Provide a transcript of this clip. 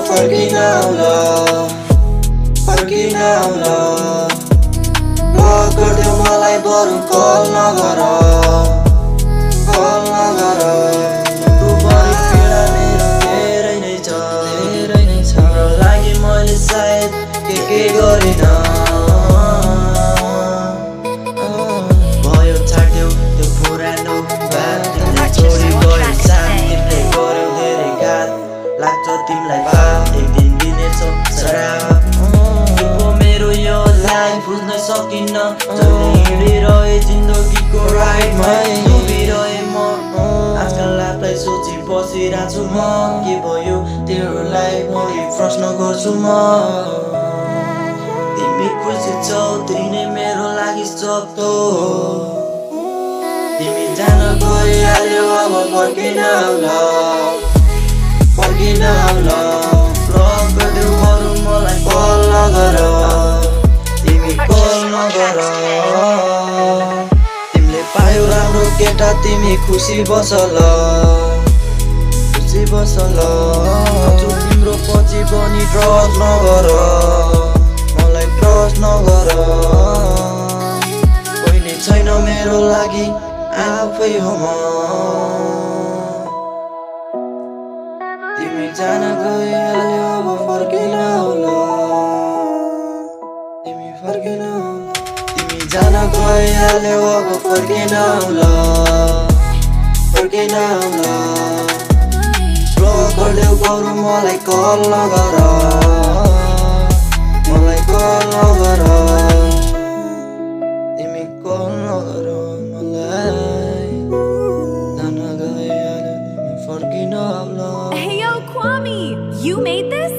फर्किन आउला ब्लक गरिदेऊ मलाई बरु कल नगर दुबई पीडा मेरो धेरै नै छ तिम्रो लागि मैले सायद के गरिन भयो छाड्यौ त्यो पुरानो बात तिमीले छोडी गयो साथ तिमीले गर्यौ धेरै घात लाग्छ तिमीलाई पाप एक दिन दिनेछौ सराप मेरो यो लाइफ बुझ्न सकिन्न जहिले हिँडिरहे जिन्दगीको राइडमा डुबिरहे म आजकल आफूलाई सोची बसिरहेको छु म के भयो तेरो लाइफ मैले प्रश्न गर्छु म तिमी खुसी छौ त्यही नै मेरो लागि सब हो तिमी जान गइहाल्यौ अब फर्किन आउला ब्लक गरिदेऊ बरु मलाई कल नगर तिमी कल नगर तिमीले पायौ राम्रो केटा तिमी खुसी बसल तिम्रो पछि पनि ट्रस्ट नगर मलाई ट्रस्ट नगर कोही नै छैन मेरो लागि आफै हो म तिमी जान गइहाल्यौ अब फर्किन आउला तिमी जान गइहाल्यौ अब फर्किन आउला ब्लक गरिदेऊ बरु मलाई कल नगर तिमी कल नगर मलाई जान गइहाल्यौ तिमी फर्किन आउला Hey yo, Kwame, you made this?